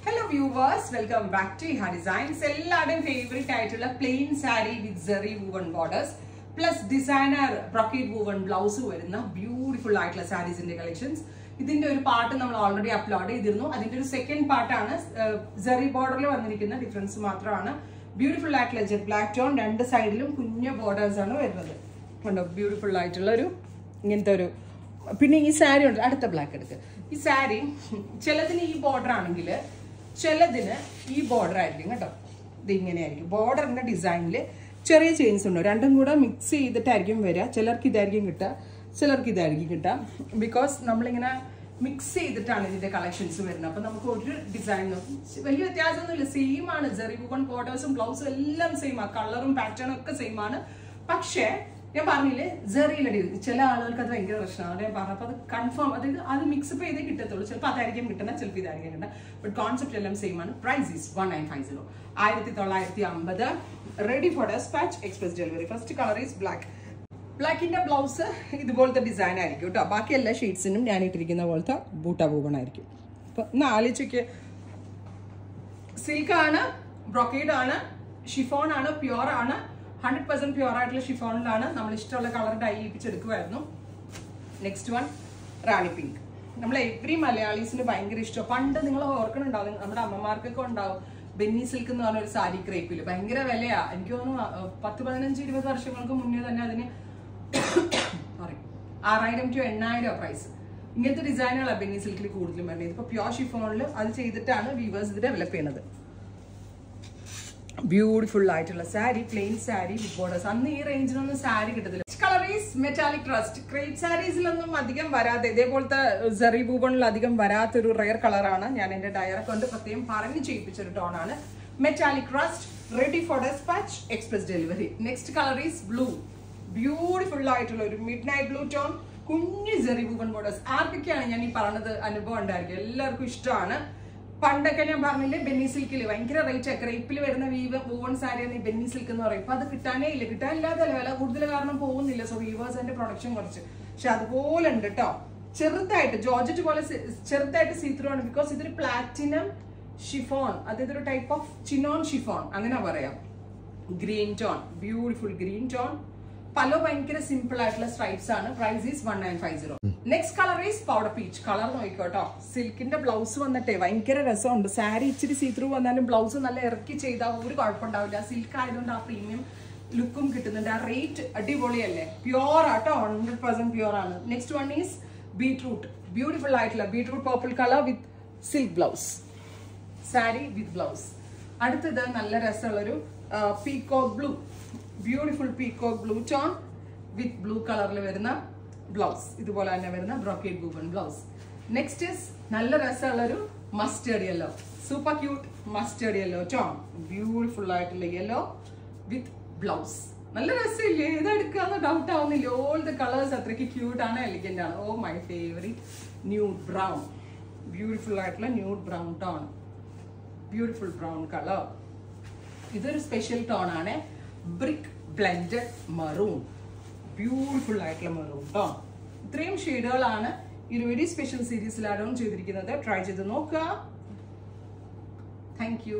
Hello viewers, welcome back to Iha Designs. Everyone's favorite title plain saree with zari woven borders plus designer brocade woven blouse വരുന്ന beautiful ആയിട്ടുള്ള sarees in the collections. ഇതിന്റെ ഒരു part നമ്മൾ already upload ചെയ്തിരുന്നു. അതിന്റെ ഒരു second പാർട്ടാണ് zari ബോർഡറിൽ വന്നിരിക്കുന്ന ഡിഫറൻസ് മാത്രമാണ്. ബ്യൂട്ടിഫുൾ ആയിട്ടുള്ള ജെറ്റ് ബ്ലാക്ക് ടോൺ, രണ്ട് സൈഡിലും കുഞ്ഞു ബോർഡേഴ്സ് ആണ് വരുന്നത്. കണ്ടോ, ബ്യൂട്ടിഫുൾ ആയിട്ടുള്ള ഒരു ഇങ്ങനത്തെ ഒരു. പിന്നെ ഈ സാരി ഉണ്ട്, അടുത്ത ബ്ലാക്ക് എടുക്ക്. ഈ സാരി ചിലതിന് ഈ ബോർഡർ ആണെങ്കിൽ ചിലതിന് ഈ ബോർഡർ ആയിരിക്കും കേട്ടോ. ഇത് ഇങ്ങനെയായിരിക്കും ബോർഡറിന്റെ ഡിസൈനിൽ ചെറിയ ചേഞ്ചസ് ഉണ്ടോ, രണ്ടും കൂടെ മിക്സ് ചെയ്തിട്ടായിരിക്കും വരിക. ചിലർക്ക് ഇതായിരിക്കും കിട്ടുക, ചിലർക്ക് ഇതായിരിക്കും കിട്ടുക. ബിക്കോസ് നമ്മളിങ്ങനെ മിക്സ് ചെയ്തിട്ടാണ് ഇതിന്റെ കളക്ഷൻസ് വരുന്നത്. അപ്പൊ നമുക്ക് ഒരു ഡിസൈനും വലിയ വ്യത്യാസമൊന്നുമില്ല, സെയിം ആണ്. ജെറി വുവൺ ബോർഡേഴ്സും ബ്ലൗസും എല്ലാം സെയിം ആണ്, കളറും പാറ്റേണും ഒക്കെ സെയിം ആണ്. പക്ഷേ ഞാൻ പറഞ്ഞില്ലേ, ജെറിയിലടി ചില ആളുകൾക്ക് അത് ഭയങ്കര പ്രശ്നമാണ്. ഞാൻ പറഞ്ഞപ്പോൾ അത് കൺഫേം, അതായത് അത് മിക്സപ്പ് ചെയ്തേ കിട്ടത്തുള്ളൂ. ചിലപ്പോൾ അതായിരിക്കും കിട്ടുന്നത്, ചിലപ്പോൾ ഇതായിരിക്കും കിട്ടുന്നത്. ബട്ട് കോൺസെപ്റ്റ് എല്ലാം സെയിം ആണ്. Price is 1950, 1950. Ready for dispatch, express delivery. First colour is black. ബ്ലാക്കിന്റെ ബ്ലൗസ് ഇതുപോലത്തെ ഡിസൈൻ ആയിരിക്കും കേട്ടോ. ബാക്കി എല്ലാ ഷെയ്ഡ്സിനും ഞാൻ ഇട്ടിരിക്കുന്ന പോലത്തെ ബൂട്ട പൂവൺ ആയിരിക്കും. അപ്പൊ നാലിച്ചയ്ക്ക് സിൽക്കാണ്, ബ്രൊക്കേഡ് ആണ്, ഷിഫോൺ ആണ്, പ്യുവർ ആണ്. 100% പ്യുവർ ആയിട്ടുള്ള ഷിഫോണിലാണ് നമ്മൾ ഇഷ്ടമുള്ള കളർ ഡൈ ചെയ്യിപ്പിച്ചെടുക്കുമായിരുന്നു. നെക്സ്റ്റ് വൺ റാണി പിങ്ക്. നമ്മൾ എവറി മലയാളീസിന് ഭയങ്കര ഇഷ്ടം. പണ്ട് നിങ്ങൾ ഓർക്കണുണ്ടാവും, നമ്മുടെ അമ്മമാർക്കൊക്കെ ഉണ്ടാവും ബെന്നി സിൽക്ക് എന്ന് പറഞ്ഞ ഒരു സാരി ക്രേപ്പിൽ ഭയങ്കര വിലയാ. എനിക്ക് തോന്നുന്നു 10, 15, 20 വർഷങ്ങൾക്ക് മുന്നേ തന്നെ അതിന് 6000 to 8000 പ്രൈസ്. ഇങ്ങനത്തെ ഡിസൈനുകളാണ് ബെന്നി സിൽക്കിൽ കൂടുതലും വരുന്നത്. ഇതിപ്പോൾ പ്യുവർ ഷിഫോണിൽ അത് ചെയ്തിട്ടാണ് വീവേഴ്സ് ഇത് ഡെവലപ്പ് ചെയ്യുന്നത്. ബ്യൂട്ടിഫുൾ ആയിട്ടുള്ള sari, plain sari with borders. അന്ന് ഈ റേഞ്ചിലൊന്നും സാരി കിട്ടത്തില്ല. Colour is metallic rust. Crepe സാരീസിലൊന്നും അധികം വരാതെ, ഇതേപോലത്തെ ജെറി വൂവണിൽ അധികം വരാത്തൊരു റെയർ കളറാണ്. ഞാൻ എന്റെ ഡയറെ കൊണ്ട് പ്രത്യേകം പറഞ്ഞു ചെയ്യിപ്പിച്ചൊരു ടോണാണ്. Metallic rust, ready for dispatch, express delivery. Next colour is blue. Beautiful ആയിട്ടുള്ള ഒരു മിഡ് നൈറ്റ് ബ്ലൂ ടോൺ, കുഞ്ഞു ജെറി വൂവൺ ബോർഡേഴ്സ്. ആർക്കൊക്കെയാണ് ഞാൻ ഈ പറഞ്ഞത് അനുഭവം ഉണ്ടായിരിക്കും, എല്ലാവർക്കും ഇഷ്ടമാണ്. പണ്ടൊക്കെ ഞാൻ പറഞ്ഞില്ലേ, ബെന്നി സിൽക്കിൽ ഭയങ്കര റേറ്റ്, ക്രേപ്പിൽ വരുന്ന വൂവൺ സാരിയാണ് ഈ ബെന്നി സിൽക്ക് എന്ന് പറയും. ഇപ്പൊ അത് കിട്ടാനേ ഇല്ല, കിട്ടാനില്ലാതല്ല, വില കൂടുതൽ കാരണം പോകുന്നില്ല. സോ വീവേഴ്സ് അതിന്റെ പ്രൊഡക്ഷൻ കുറച്ച്. പക്ഷെ അതുപോലെ ഉണ്ട് കേട്ടോ, ചെറുതായിട്ട് ജോർജറ്റ് പോലെ ചെറുതായിട്ട് സീത്രൂ ആണ്. ബിക്കോസ് ഇതൊരു പ്ലാറ്റിനം ഷിഫോൺ, അതായത് ഒരു ടൈപ്പ് ഓഫ് ചിനോൺ ഷിഫോൺ അങ്ങനെ പറയാം. Green tone, beautiful green tone. പല ഭയങ്കര സിമ്പിൾ ആയിട്ടുള്ള സ്ട്രൈപ്സ് ആണ്. Price is 1950. Next colour is powder peach. Colour നോക്കിക്കോട്ടോ. സിൽക്കിന്റെ ബ്ലൗസ് വന്നിട്ടേ ഭയങ്കര രസമുണ്ട്. സാരി ഇച്ചിരി സീത്രൂ വന്നാലും ബ്ലൗസ് നല്ല ഇറക്കി ചെയ്താൽ ഒരു കുഴപ്പമുണ്ടാവില്ല. സിൽക്ക് ആയതുകൊണ്ട് ആ പ്രീമിയം ലുക്കും കിട്ടുന്നുണ്ട്. ആ റേറ്റ് അടിപൊളിയല്ലേ. പ്യുവർ ആട്ടോ, 100% പ്യുവർ ആണ്. Next one is beetroot. Beautiful ആയിട്ടുള്ള beetroot purple colour with silk blouse. Sari with blouse. അടുത്തത് നല്ല രസമുള്ളൊരു peacock blue. Beautiful peacock blue tone with blue കളറിൽ വരുന്ന ബ്ലൗസ്. ഇതുപോലെ തന്നെ വരുന്ന brocade woven blouse. Next is നല്ല രസമുള്ളൊരു mustard yellow. Super cute mustard yellow tone. Beautiful ആയിട്ടുള്ള യെല്ലോ വിത്ത് ബ്ലൗസ്. നല്ല രസമില്ലേ? ഏതെടുക്കാന്ന് ഡൗട്ട് ആവുന്നില്ല. ഓൾ ദ കളേഴ്സ് അത്രയ്ക്ക് ക്യൂട്ട് ആണ്, എലിഗന്റ് ആണ്. Oh my favourite nude brown. Beautiful ആയിട്ടുള്ള nude brown tone. Beautiful brown colour. ഇതൊരു സ്പെഷ്യൽ ടോൺ ആണ്. Brick blended maroon. ബ്യൂട്ടിഫുൾ ആയിട്ടുള്ള മറൂൺ ടോൺ. ഇത്രയും ഷെയ്ഡുകളാണ് ഈ ഒരു വെരി സ്പെഷ്യൽ സീരീസിൽ ആഡ് ഓൺ ചെയ്തിരിക്കുന്നത്. ട്രൈ ചെയ്ത് നോക്കുക. Thank you.